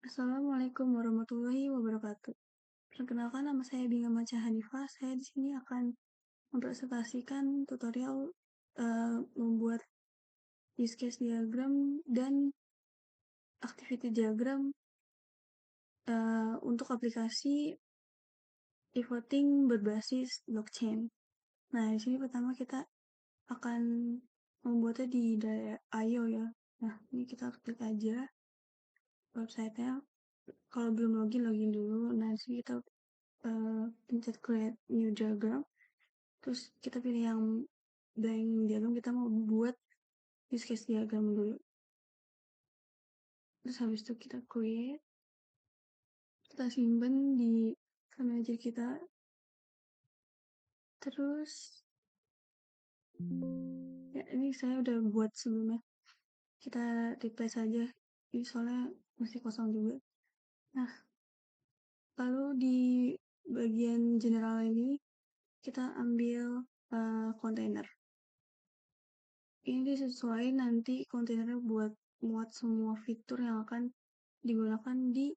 Assalamualaikum warahmatullahi wabarakatuh. Perkenalkan, nama saya Binga Maca Hanifah. Saya di sini akan mempresentasikan tutorial membuat use case diagram dan activity diagram untuk aplikasi e-voting berbasis blockchain. Nah, di sini pertama kita akan membuatnya di IO ya. Nah, ini kita klik aja websitenya. Kalau belum login dulu. Nah, di sini kita pencet create new diagram, terus kita pilih yang blank diagram. Kita mau buat use case diagram dulu, terus habis itu kita create, kita simpan di manager kita, terus ya ini saya udah buat sebelumnya, kita replace saja ini soalnya masih kosong juga. Nah, lalu di bagian general ini kita ambil kontainer. Ini disesuaikan nanti kontainernya buat muat semua fitur yang akan digunakan di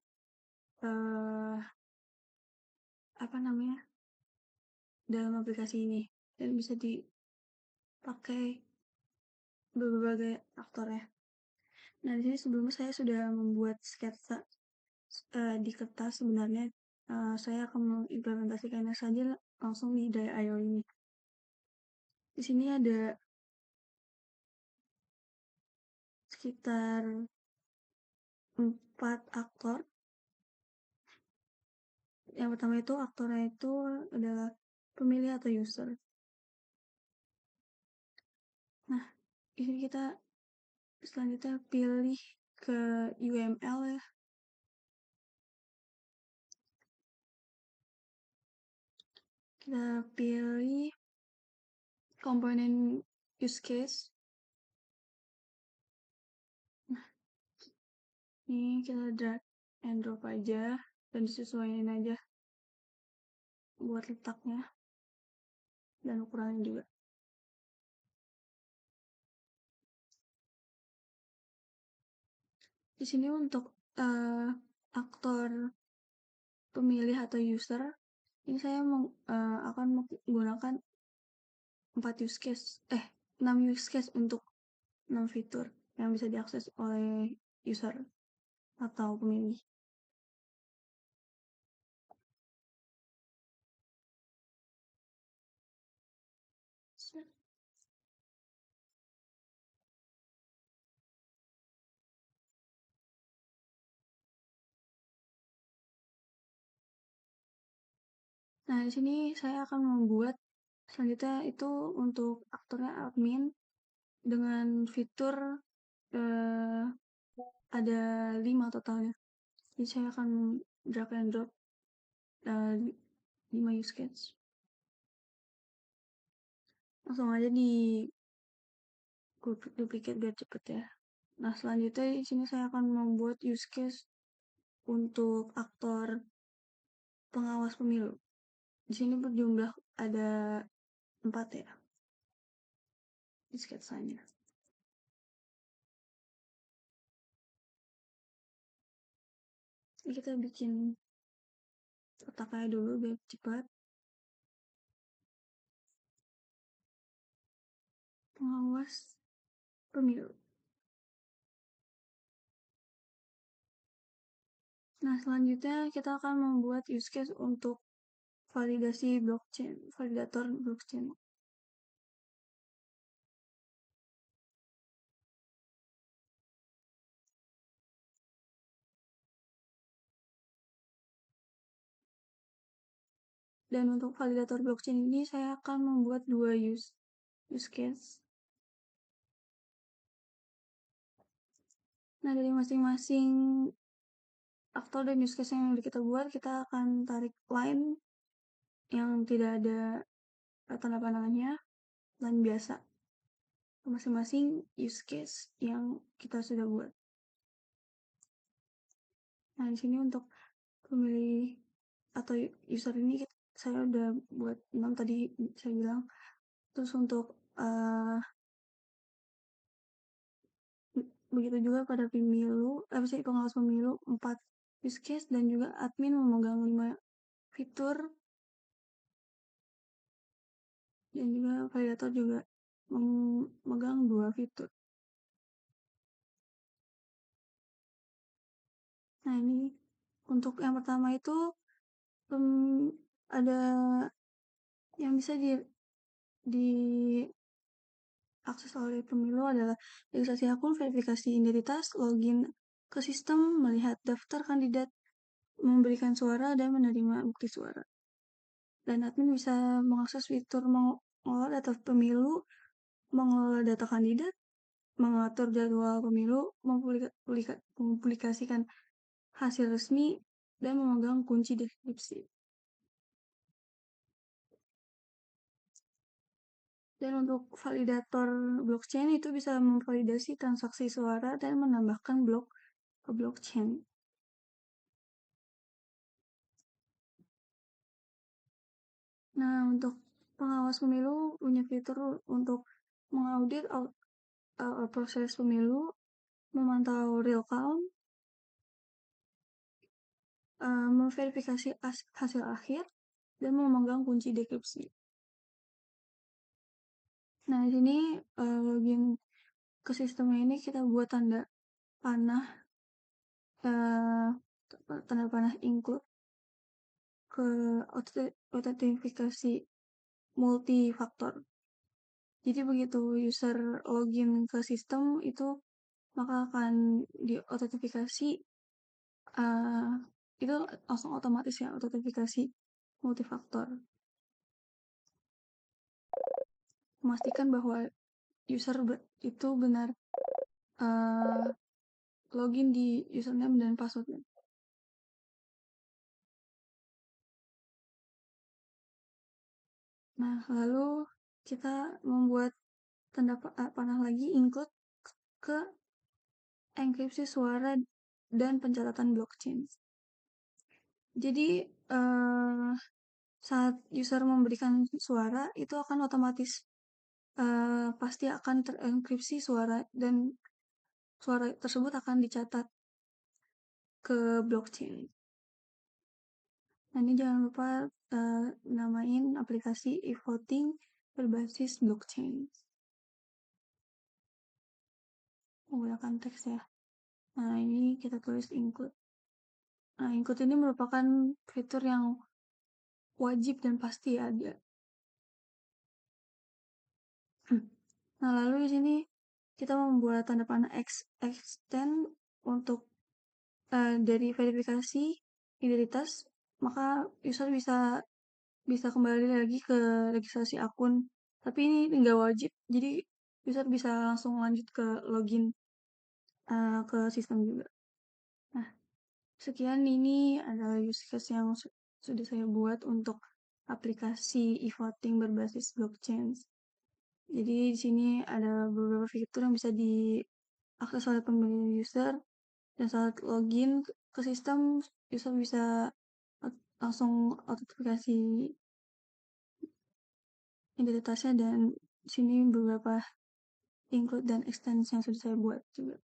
dalam aplikasi ini, dan bisa dipakai berbagai aktor ya. Nah, di sini sebelumnya saya sudah membuat sketsa di kertas. Sebenarnya saya akan mengimplementasikannya saja langsung di IO ini. Di sini ada sekitar 4 aktor. Yang pertama itu aktornya itu adalah pemilih atau user. Nah, ini kita selanjutnya pilih ke UML ya. Kita pilih komponen use case. Nah, ini kita drag and drop aja dan disesuaikan aja buat letaknya dan ukurannya juga. Di sini untuk aktor pemilih atau user, ini saya akan menggunakan 6 use case untuk 6 fitur yang bisa diakses oleh user atau pemilih. Nah, di sini saya akan membuat selanjutnya itu untuk aktornya admin dengan fitur ada 5 totalnya. Jadi saya akan drag and drop 5 use case. Langsung aja di duplicate biar cepet ya. Nah, selanjutnya di sini saya akan membuat use case untuk aktor pengawas pemilu. Di sini berjumlah ada 4 ya di sketsanya. Ini kita bikin kotaknya dulu biar cepat. Pengawas pemilu. Nah, selanjutnya kita akan membuat use case untuk validasi blockchain, validator blockchain. Dan untuk validator blockchain ini saya akan membuat 2 use case. Nah, dari masing-masing aktor dan use case yang kita buat, kita akan tarik line yang tidak ada tanda pandangannya, line biasa masing-masing use case yang kita sudah buat. Nah, di sini untuk pemilih atau user ini saya udah buat 6 tadi saya bilang. Terus untuk begitu juga pada pemilu, pengawas pemilu 4 use case, dan juga admin memegang 5 fitur, dan juga validator juga memegang 2 fitur. Nah, ini untuk yang pertama itu ada yang bisa diakses oleh pemilu adalah registrasi akun, verifikasi identitas, login ke sistem, melihat daftar kandidat, memberikan suara, dan menerima bukti suara. Dan admin bisa mengakses fitur mengolah data pemilu, mengelola data kandidat, mengatur jadwal pemilu, mempublikasikan hasil resmi, dan memegang kunci deskripsi. Dan untuk validator blockchain itu bisa memvalidasi transaksi suara dan menambahkan blok ke blockchain. Nah, untuk pengawas pemilu punya fitur untuk mengaudit proses pemilu, memantau real count, memverifikasi hasil akhir, dan memegang kunci dekripsi. Nah, di sini login ke sistemnya ini kita buat tanda panah include ke autentifikasi multifaktor. Jadi begitu user login ke sistem itu maka akan diautentifikasi itu langsung otomatis ya, autentifikasi multifaktor. Memastikan bahwa user itu benar login di username dan passwordnya. Nah, lalu kita membuat tanda panah lagi include ke enkripsi suara dan pencatatan blockchain. Jadi saat user memberikan suara itu akan otomatis pasti akan terenkripsi suara, dan suara tersebut akan dicatat ke blockchain. Nah, ini jangan lupa namain aplikasi e-voting berbasis blockchain. Menggunakan teks ya. Nah, ini kita tulis include. Nah, include ini merupakan fitur yang wajib dan pasti ada. Nah, lalu di sini kita membuat tanda panah extend untuk dari verifikasi identitas, maka user bisa kembali lagi ke registrasi akun. Tapi ini nggak wajib, jadi user bisa langsung lanjut ke login ke sistem juga. Nah, sekian ini adalah use case yang sudah saya buat untuk aplikasi e-voting berbasis blockchain. Jadi di sini ada beberapa fitur yang bisa diakses oleh pemilik user, dan saat login ke sistem user bisa langsung autentifikasi identitasnya, dan di sini beberapa include dan extend yang sudah saya buat juga.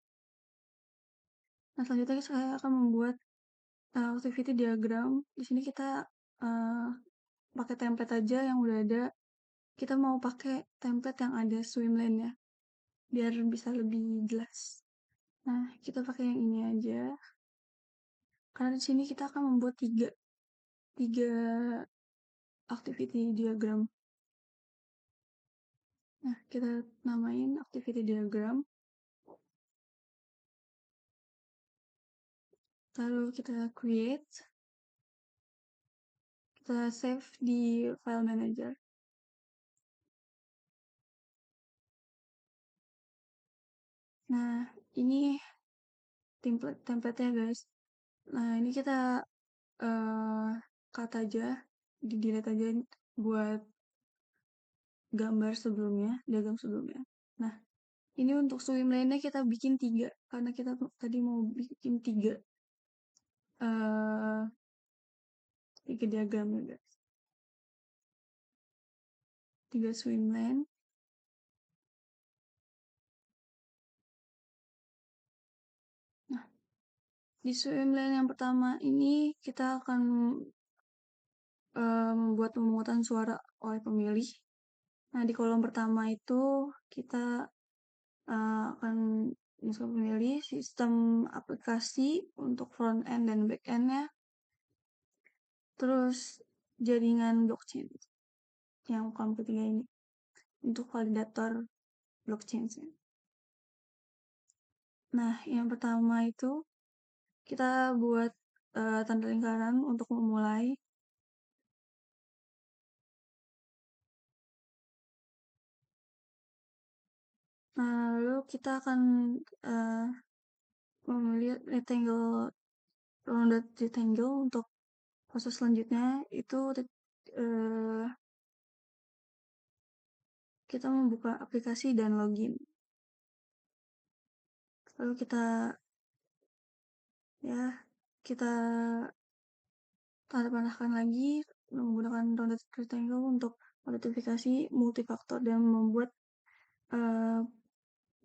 Nah, selanjutnya saya akan membuat activity diagram. Di sini kita pakai template aja yang udah ada. Kita mau pakai template yang ada swimlane ya, biar bisa lebih jelas. Nah, kita pakai yang ini aja. Karena di sini kita akan membuat tiga activity diagram. Nah, kita namain activity diagram. Lalu kita create. Kita save di file manager. Nah, ini template-nya guys. Nah, ini kita cut aja, di-delete aja buat gambar sebelumnya, diagram sebelumnya. Nah, ini untuk swimlane-nya kita bikin 3, karena kita tadi mau bikin 3 diagram ya guys. 3 swimlane. Nah, Di swim lane yang pertama ini kita akan membuat pemungutan suara oleh pemilih. Nah, di kolom pertama itu kita akan masuk pemilih sistem aplikasi untuk front end dan back end-nya, terus jaringan blockchain yang kolom ketiga ini untuk validator blockchain. Nah, yang pertama itu kita buat tanda lingkaran untuk memulai. Nah, lalu kita akan memilih rectangle, rounded rectangle untuk proses selanjutnya itu kita membuka aplikasi dan login. Lalu kita tanda panahkan lagi menggunakan rounded rectangle untuk notifikasi multifaktor dan membuat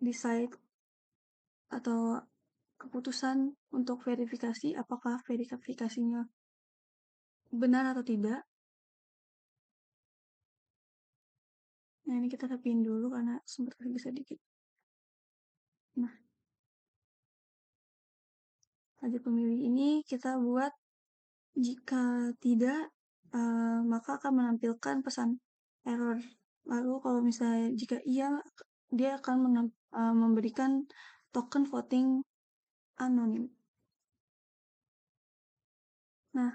decide atau keputusan untuk verifikasi apakah verifikasinya benar atau tidak. Nah, ini kita rapin dulu karena sempat lagi sedikit. Nah, lanjut pemilih ini kita buat jika tidak maka akan menampilkan pesan error. Lalu kalau misalnya jika iya, dia akan memberikan token voting anonim. Nah,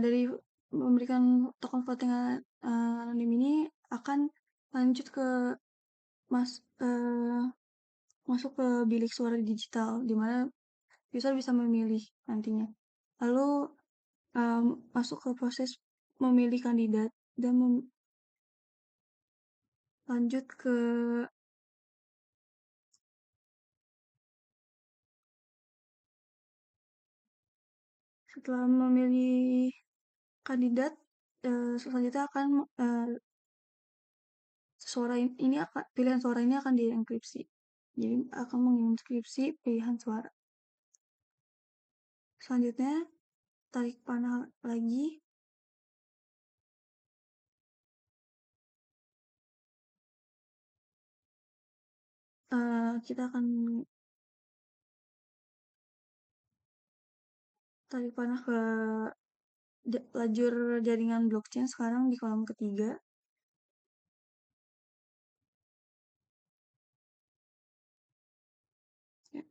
dari memberikan token voting anonim ini akan lanjut ke masuk ke bilik suara digital, di mana user bisa memilih nantinya. Lalu masuk ke proses memilih kandidat dan lanjut ke setelah memilih kandidat, selanjutnya akan pilihan suara ini akan dienkripsi. Jadi akan mengenkripsi pilihan suara. Selanjutnya tarik panah lagi. Kita akan tarik panah ke lajur jaringan blockchain sekarang di kolom ketiga. Ya.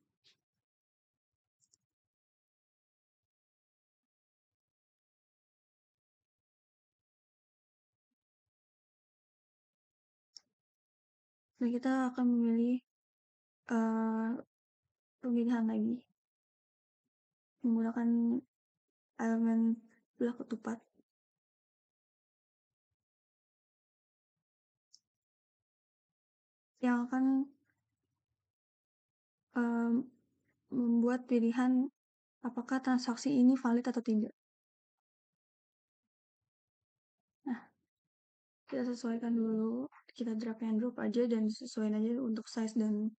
Dan kita akan memilih pemilihan lagi menggunakan elemen belah ketupat. Yang akan membuat pilihan apakah transaksi ini valid atau tidak. Nah, kita sesuaikan dulu, kita drag and drop aja dan sesuaikan aja untuk size dan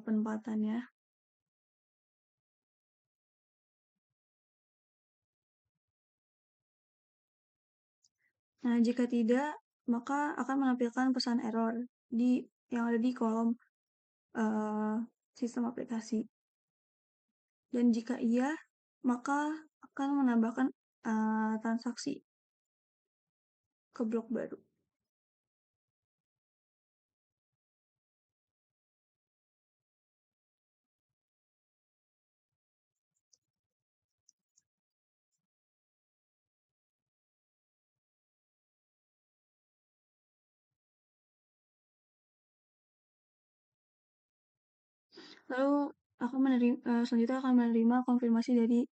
penempatannya. Nah, jika tidak, maka akan menampilkan pesan error yang ada di kolom sistem aplikasi. Dan jika iya, maka akan menambahkan transaksi ke blok baru. Lalu selanjutnya akan menerima konfirmasi dari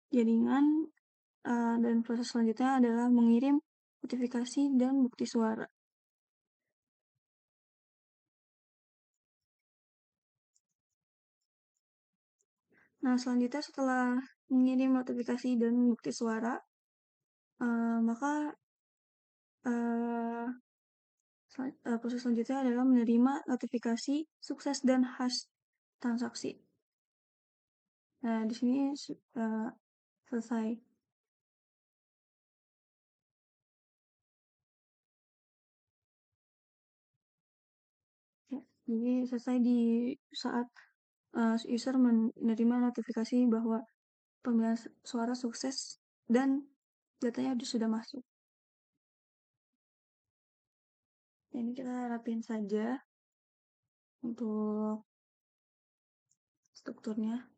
jaringan dan proses selanjutnya adalah mengirim notifikasi dan bukti suara. Nah, selanjutnya setelah mengirim notifikasi dan bukti suara, maka proses selanjutnya adalah menerima notifikasi sukses dan hash transaksi. Nah, di sini selesai. Ya, jadi selesai di saat user menerima notifikasi bahwa pemilihan suara sukses dan datanya sudah masuk. Ini kita rapiin saja untuk strukturnya.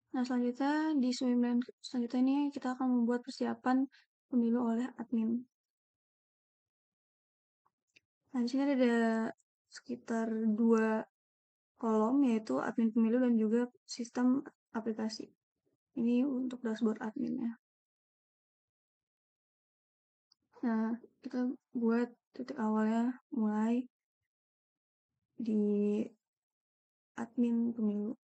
Nah, selanjutnya di swimlane selanjutnya ini kita akan membuat persiapan pemilu oleh admin. Nah, di sini ada sekitar 2 kolom, yaitu admin pemilu dan juga sistem aplikasi. Ini untuk dashboard admin ya. Nah, kita buat titik awalnya mulai di admin pemilu.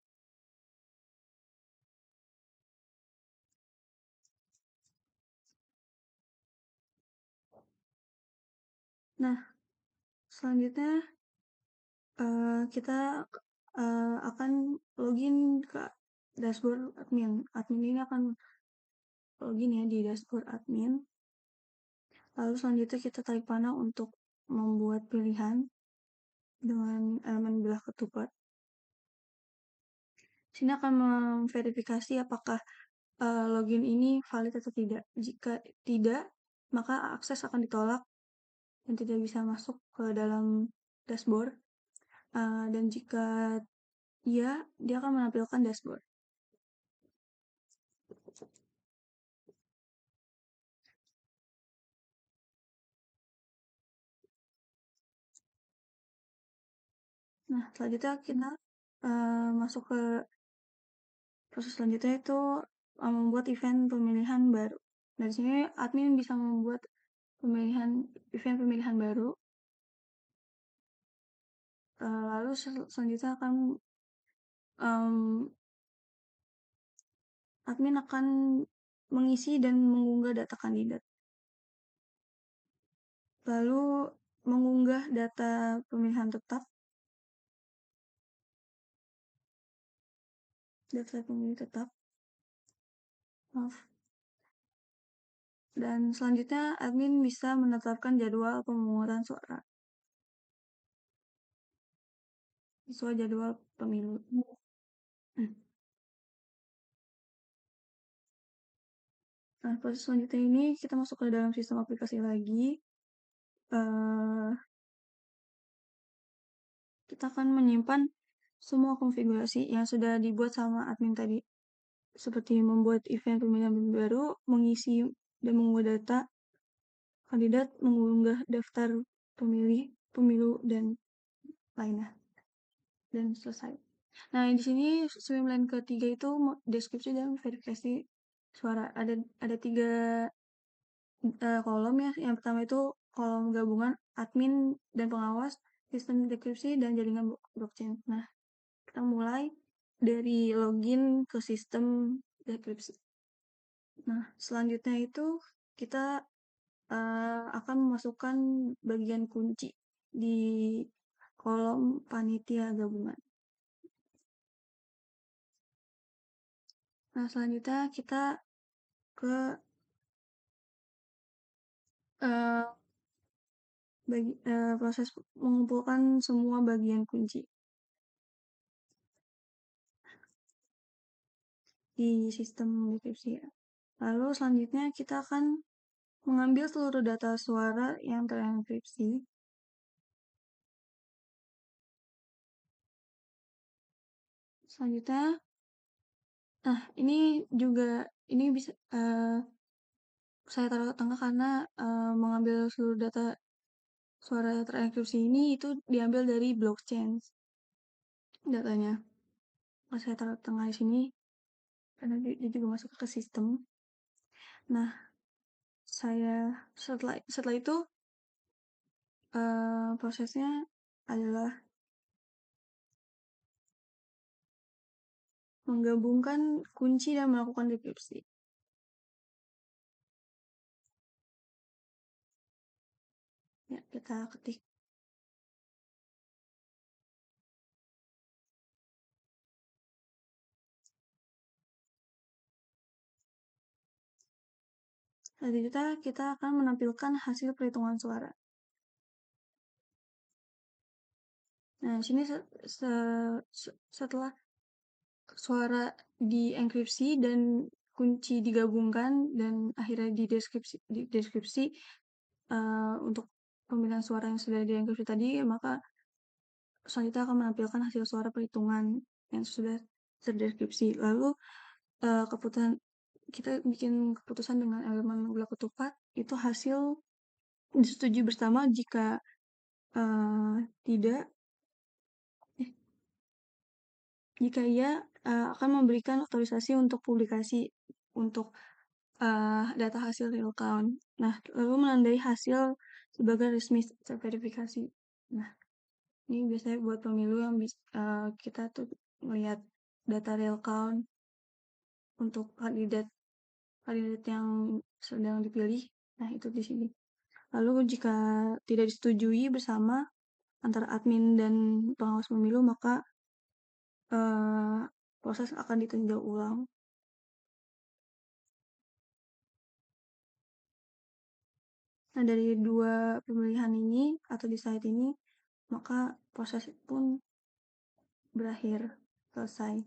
Nah, selanjutnya kita akan login ke dashboard admin. Admin ini akan login ya di dashboard admin. Lalu selanjutnya kita tarik panah untuk membuat pilihan dengan elemen belah ketupat. Sini akan memverifikasi apakah login ini valid atau tidak. Jika tidak, maka akses akan ditolak dan tidak bisa masuk ke dalam dashboard. Dan jika iya, dia akan menampilkan dashboard. Nah, selanjutnya kita masuk ke proses selanjutnya itu membuat event pemilihan baru. Dari sini admin bisa membuat event pemilihan baru. Lalu selanjutnya admin akan mengisi dan mengunggah data kandidat. Lalu mengunggah data pemilihan tetap, data pemilih tetap. Maaf. Dan selanjutnya admin bisa menetapkan jadwal pemungutan suara sesuai jadwal pemilu. Nah, proses selanjutnya ini kita masuk ke dalam sistem aplikasi lagi. Kita akan menyimpan semua konfigurasi yang sudah dibuat sama admin tadi. Seperti membuat event pemilihan baru, mengisi dan mengunggah data kandidat, mengunggah daftar pemilu, dan lainnya. Dan selesai. Nah, di sini swimlane ketiga itu deskripsi dan verifikasi suara. Ada 3 kolom ya. Yang pertama itu kolom gabungan admin dan pengawas, sistem deskripsi dan jaringan blockchain. Nah, kita mulai dari login ke sistem deskripsi. Nah, selanjutnya itu kita akan memasukkan bagian kunci di kolom panitia gabungan. Nah, selanjutnya kita ke proses mengumpulkan semua bagian kunci di sistem deskripsi ya. Lalu selanjutnya kita akan mengambil seluruh data suara yang terenkripsi. Selanjutnya, nah ini bisa saya taruh ke tengah karena mengambil seluruh data suara terenkripsi ini itu diambil dari blockchain datanya. Saya taruh ke tengah di sini karena dia juga masuk ke sistem. Nah, setelah itu prosesnya adalah menggabungkan kunci dan melakukan dekripsi. Ya, kita ketik. Selanjutnya kita akan menampilkan hasil perhitungan suara. Nah, di sini setelah suara dienkripsi dan kunci digabungkan dan akhirnya di deskripsi untuk pemilihan suara yang sudah dienkripsi tadi, maka selanjutnya akan menampilkan hasil suara perhitungan yang sudah terdeskripsi. Lalu keputusan kita bikin keputusan dengan elemen gula ketupat itu hasil disetujui bersama jika tidak jika ia akan memberikan otorisasi untuk publikasi untuk data hasil real count. Nah, lalu menandai hasil sebagai resmi terverifikasi. Nah, ini biasanya buat pemilu yang kita tuh melihat data real count untuk kandidat yang sedang dipilih. Nah, itu di sini. Lalu jika tidak disetujui bersama antara admin dan pengawas pemilu, maka proses akan ditinjau ulang. Nah, dari dua pemilihan ini atau di slide ini, maka proses pun berakhir, selesai.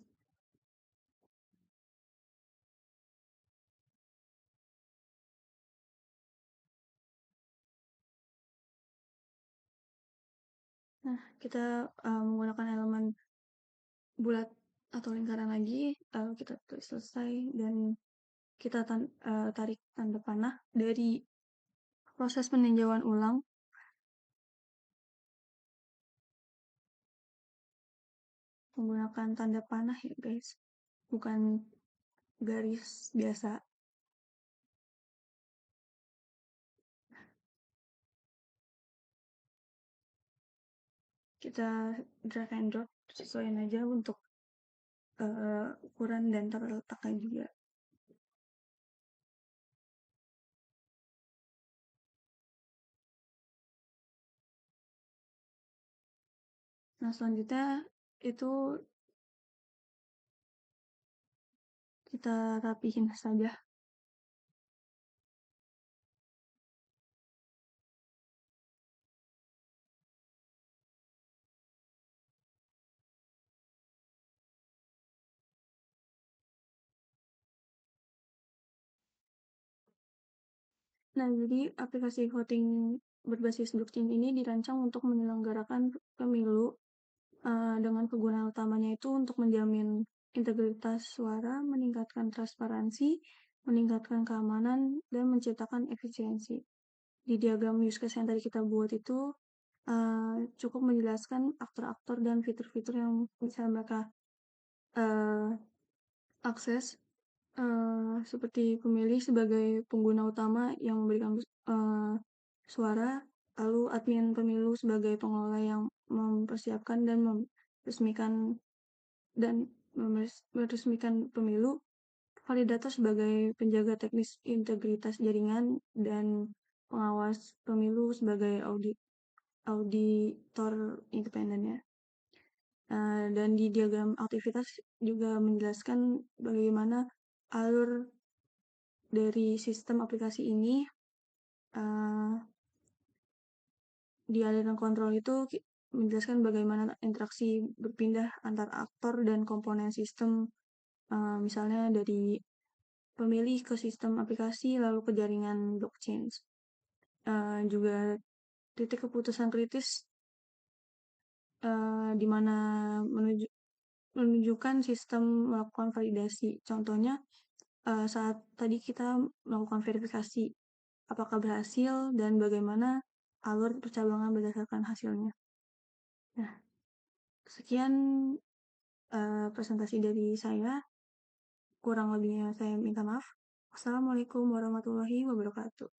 Nah, kita menggunakan elemen bulat atau lingkaran lagi, kita tulis selesai dan kita tarik tanda panah dari proses peninjauan ulang. Menggunakan tanda panah ya guys, bukan garis biasa. Kita drag and drop sesuaiin aja untuk ukuran dan tata letaknya juga. Nah, selanjutnya itu kita rapihin saja. Nah, jadi aplikasi voting berbasis blockchain ini dirancang untuk menyelenggarakan pemilu dengan kegunaan utamanya itu untuk menjamin integritas suara, meningkatkan transparansi, meningkatkan keamanan, dan menciptakan efisiensi. Di diagram use case yang tadi kita buat itu cukup menjelaskan aktor-aktor dan fitur-fitur yang bisa mereka akses seperti pemilih sebagai pengguna utama yang memberikan suara, lalu admin pemilu sebagai pengelola yang mempersiapkan dan meresmikan pemilu, validator sebagai penjaga teknis integritas jaringan, dan pengawas pemilu sebagai auditor independennya. Dan di diagram aktivitas juga menjelaskan bagaimana alur dari sistem aplikasi ini. Di aliran kontrol itu menjelaskan bagaimana interaksi berpindah antar aktor dan komponen sistem, misalnya dari pemilih ke sistem aplikasi lalu ke jaringan blockchain. Juga titik keputusan kritis di mana menunjukkan sistem melakukan validasi. Contohnya saat tadi kita melakukan verifikasi apakah berhasil dan bagaimana alur percabangan berdasarkan hasilnya. Nah, sekian presentasi dari saya. Kurang lebihnya saya minta maaf. Wassalamualaikum warahmatullahi wabarakatuh.